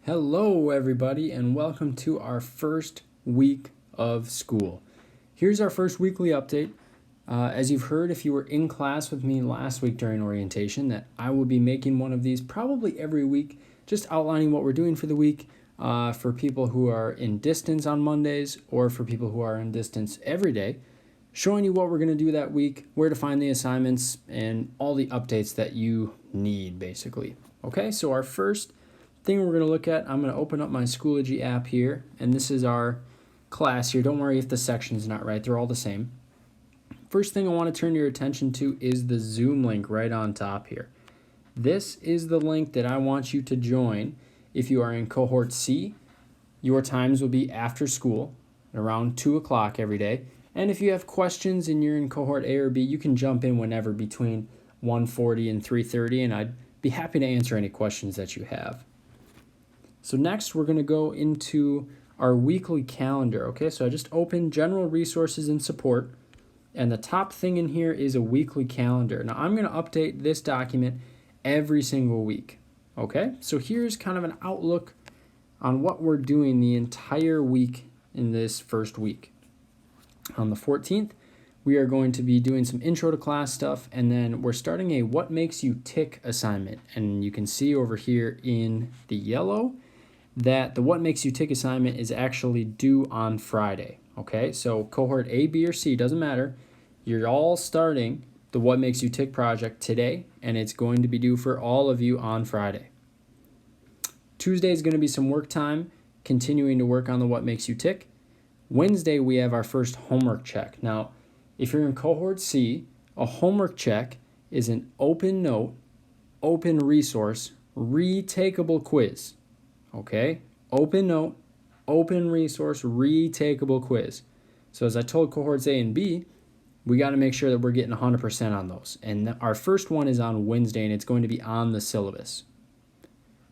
Hello, everybody, and welcome to our first week of school. Here's our first weekly update. As you've heard, if you were in class with me last week during orientation, that I will be making one of these probably every week, just outlining what we're doing for the week for people who are in distance on Mondays or for people who are in distance every day, showing you what we're going to do that week, where to find the assignments, and all the updates that you need, basically. Okay, so our first thing we're going to look at, I'm going to open up my Schoology app here, and this is our class here. Don't worry if the section's not right, they're all the same. First thing I want to turn your attention to is the Zoom link right on top here. This is the link that I want you to join if you are in Cohort C. Your times will be after school, around 2 o'clock every day. And if you have questions and you're in Cohort A or B, you can jump in whenever between 1:40 and 3:30, and I'd be happy to answer any questions that you have. So next, we're going to go into our weekly calendar, okay? So I just opened General Resources and Support, and the top thing in here is a weekly calendar. Now, I'm going to update this document every single week, okay? So here's kind of an outlook on what we're doing the entire week in this first week. On the 14th, we are going to be doing some intro to class stuff, and then we're starting a What Makes You Tick assignment. And you can see over here in the yellow that the What Makes You Tick assignment is actually due on Friday, okay? So cohort A, B, or C, doesn't matter. You're all starting the What Makes You Tick project today, and it's going to be due for all of you on Friday. Tuesday is going to be some work time, continuing to work on the What Makes You Tick. Wednesday, we have our first homework check. Now, if you're in cohort C, a homework check is an open note, open resource, retakeable quiz. Okay, open note, open resource, retakeable quiz. So as I told cohorts A and B, we got to make sure that we're getting 100% on those. And our first one is on Wednesday, and it's going to be on the syllabus.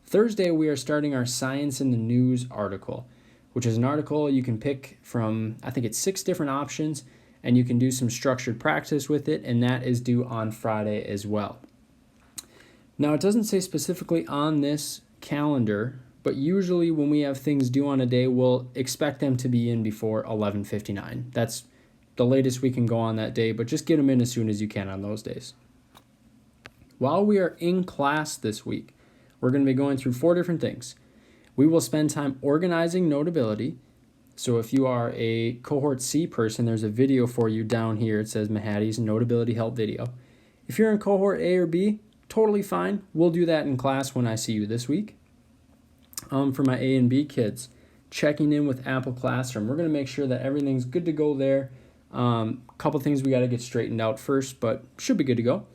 Thursday, we are starting our Science in the News article, which is an article you can pick from, I think it's 6 different options, and you can do some structured practice with it, and that is due on Friday as well. Now, it doesn't say specifically on this calendar, but usually when we have things due on a day, we'll expect them to be in before 11:59. That's the latest we can go on that day, but just get them in as soon as you can on those days. While we are in class this week, we're going to be going through 4 different things. We will spend time organizing Notability. So if you are a Cohort C person, there's a video for you down here. It says Mahadi's Notability Help video. If you're in Cohort A or B, totally fine. We'll do that in class when I see you this week. For my A and B kids, checking in with Apple Classroom. We're going to make sure that everything's good to go there. Couple things we got to get straightened out first, but should be good to go.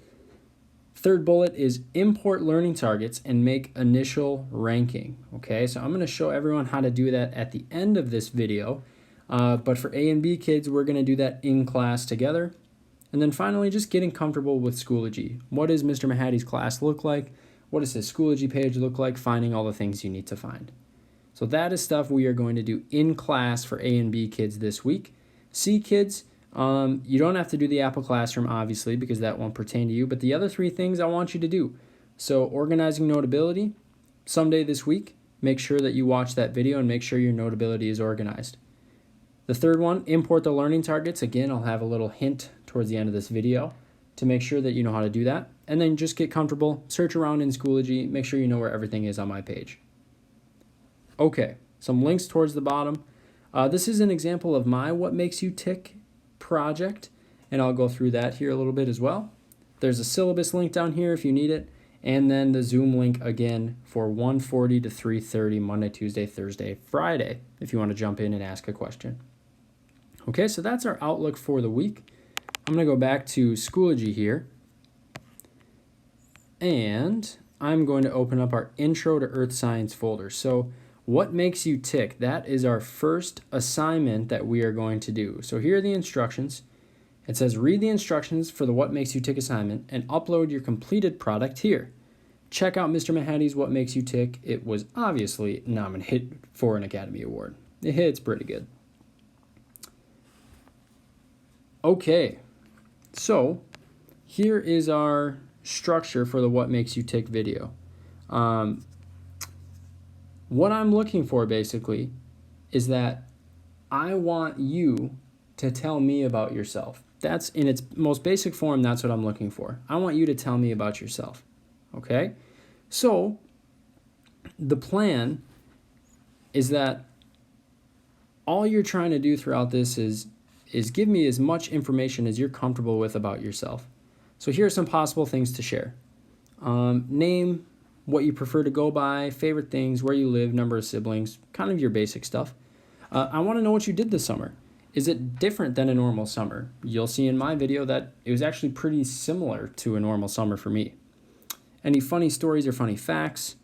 Third bullet is import learning targets and make initial ranking. Okay, so I'm going to show everyone how to do that at the end of this video. But for A and B kids, we're going to do that in class together. And then finally, just getting comfortable with Schoology. What does Mr. Mahadi's class look like? What does his Schoology page look like? Finding all the things you need to find. So that is stuff we are going to do in class for A and B kids this week. C kids, you don't have to do the Apple Classroom, obviously, because that won't pertain to you. But the other 3 things I want you to do. So organizing Notability, someday this week, make sure that you watch that video and make sure your Notability is organized. The third one, import the learning targets. Again, I'll have a little hint towards the end of this video to make sure that you know how to do that. And then just get comfortable, search around in Schoology, make sure you know where everything is on my page. Okay, some links towards the bottom. This is an example of my What Makes You Tick project, and I'll go through that here a little bit as well. There's a syllabus link down here if you need it, and then the Zoom link again for 1:40 to 3:30, Monday, Tuesday, Thursday, Friday, if you want to jump in and ask a question. Okay, so that's our outlook for the week. I'm going to go back to Schoology here, and I'm going to open up our Intro to Earth Science folder. So What Makes You Tick? That is our first assignment that we are going to do. So here are the instructions. It says read the instructions for the What Makes You Tick assignment and upload your completed product here. Check out Mr. Mahadi's What Makes You Tick. It was obviously nominated for an Academy Award. It's pretty good. Okay, so here is our structure for the What Makes You Tick video. What I'm looking for basically is that I want you to tell me about yourself. That's in its most basic form, that's what I'm looking for. I want you to tell me about yourself. Okay? So the plan is that all you're trying to do throughout this is give me as much information as you're comfortable with about yourself. So here are some possible things to share. Name, what you prefer to go by, favorite things, where you live, number of siblings, kind of your basic stuff. I want to know what you did this summer. Is it different than a normal summer? You'll see in my video that it was actually pretty similar to a normal summer for me. Any funny stories or funny facts,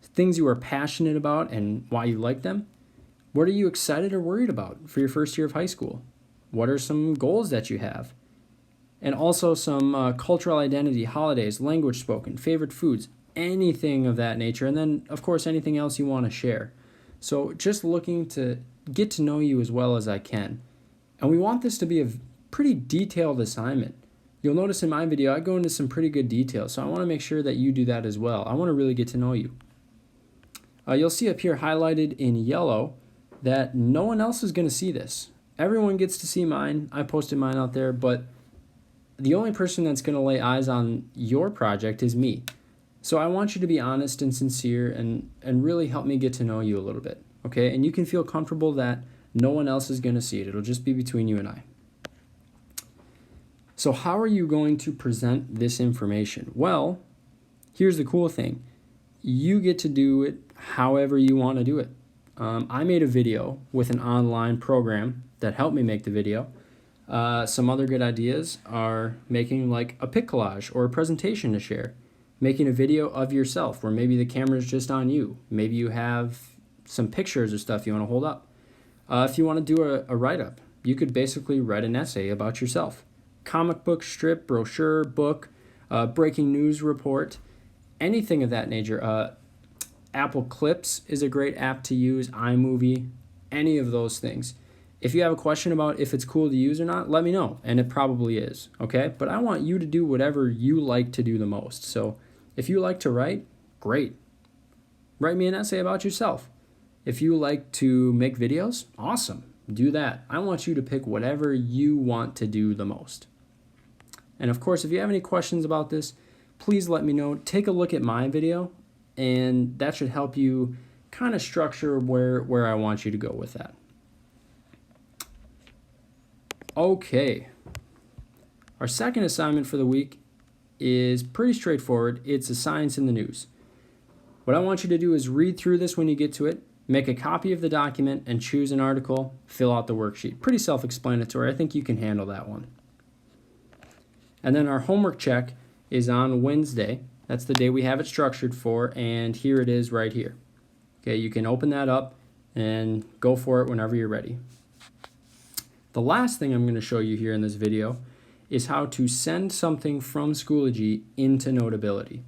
things you are passionate about and why you like them. What are you excited or worried about for your first year of high school? What are some goals that you have? And also some cultural identity, holidays, language spoken, favorite foods, anything of that nature. And then, of course, anything else you want to share. So just looking to get to know you as well as I can. And we want this to be a pretty detailed assignment. You'll notice in my video, I go into some pretty good detail. So I want to make sure that you do that as well. I want to really get to know you. You'll see up here highlighted in yellow that no one else is going to see this. Everyone gets to see mine. I posted mine out there, but the only person that's going to lay eyes on your project is me. So I want you to be honest and sincere and really help me get to know you a little bit, okay? And you can feel comfortable that no one else is going to see it. It'll just be between you and I. So how are you going to present this information? Well, here's the cool thing. You get to do it however you want to do it. I made a video with an online program that helped me make the video. Some other good ideas are making like a pic collage or a presentation to share. Making a video of yourself where maybe the camera's just on you. Maybe you have some pictures or stuff you want to hold up. If you want to do a write-up, you could basically write an essay about yourself. Comic book strip, brochure, book, breaking news report, anything of that nature. Apple Clips is a great app to use, iMovie, any of those things. If you have a question about if it's cool to use or not, let me know, and it probably is, okay? But I want you to do whatever you like to do the most. So if you like to write, great. Write me an essay about yourself. If you like to make videos, awesome. Do that. I want you to pick whatever you want to do the most. And of course, if you have any questions about this, please let me know. Take a look at my video, and that should help you kind of structure where I want you to go with that. Okay. Our second assignment for the week is pretty straightforward. It's a science in the news. What I want you to do is read through this when you get to it, make a copy of the document, and choose an article, fill out the worksheet. Pretty self-explanatory. I think you can handle that one. And then our homework check is on Wednesday. That's the day we have it structured for, and here it is right here. Okay, you can open that up and go for it whenever you're ready. The last thing I'm going to show you here in this video is how to send something from Schoology into Notability.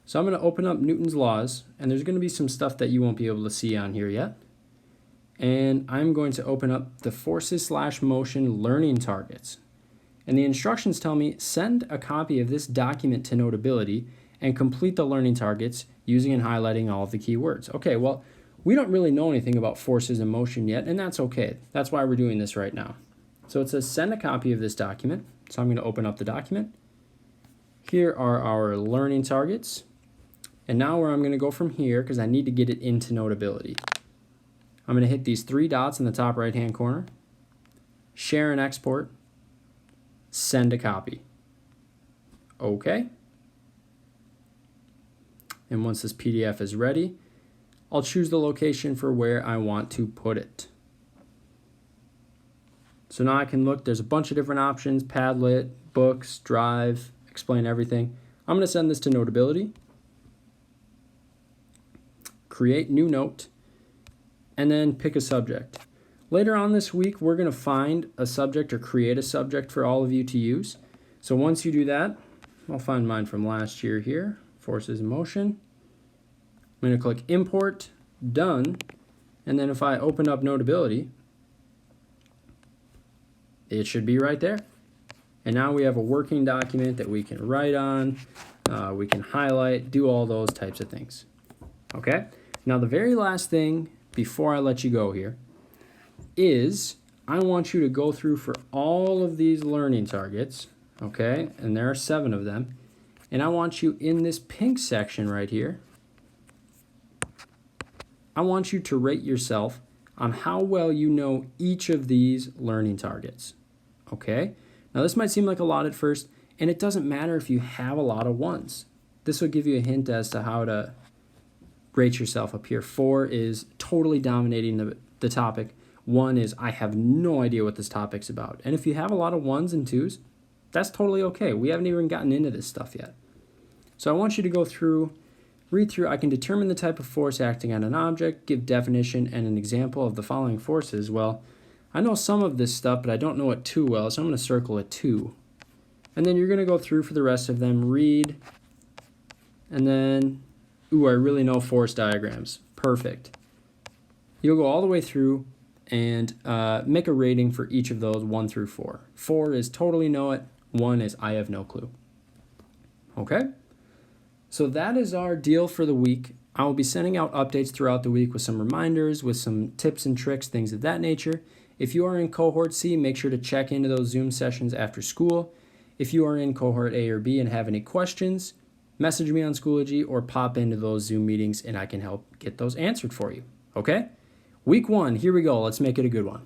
So I'm going to open up Newton's laws, and there's going to be some stuff that you won't be able to see on here yet. And I'm going to open up the forces/motion learning targets. And the instructions tell me send a copy of this document to Notability and complete the learning targets using and highlighting all of the key words. Okay, well, we don't really know anything about forces and motion yet, and that's okay. That's why we're doing this right now. So it says send a copy of this document. So I'm going to open up the document. Here are our learning targets. And now where I'm going to go from here, because I need to get it into Notability. I'm going to hit these three dots in the top right-hand corner. Share and export. Send a copy. Okay. And once this PDF is ready, I'll choose the location for where I want to put it. So now I can look, there's a bunch of different options, Padlet, Books, Drive, explain everything. I'm going to send this to Notability, create new note, and then pick a subject. Later on this week, we're going to find a subject or create a subject for all of you to use. So once you do that, I'll find mine from last year here, forces in motion. I'm going to click import, done, and then if I open up Notability, it should be right there. And now we have a working document that we can write on, we can highlight, do all those types of things. Okay? Now, the very last thing before I let you go here is I want you to go through for all of these learning targets, okay? And there are 7 of them. And I want you in this pink section right here, I want you to rate yourself on how well you know each of these learning targets, okay? Now, this might seem like a lot at first, and it doesn't matter if you have a lot of 1s. This will give you a hint as to how to rate yourself up here. 4 is totally dominating the topic. 1 is I have no idea what this topic's about. And if you have a lot of 1s and 2s, that's totally okay. We haven't even gotten into this stuff yet. So I want you to go through, read through. I can determine the type of force acting on an object, give definition and an example of the following forces. Well, I know some of this stuff, but I don't know it too well, so I'm going to circle it 2. And then you're going to go through for the rest of them, read, and then, ooh, I really know force diagrams. Perfect. You'll go all the way through and make a rating for each of those 1 through 4. 4 is totally know it. 1 is I have no clue. Okay? So that is our deal for the week. I will be sending out updates throughout the week with some reminders, with some tips and tricks, things of that nature. If you are in Cohort C, make sure to check into those Zoom sessions after school. If you are in Cohort A or B and have any questions, message me on Schoology or pop into those Zoom meetings and I can help get those answered for you. Okay? Week 1, here we go. Let's make it a good one.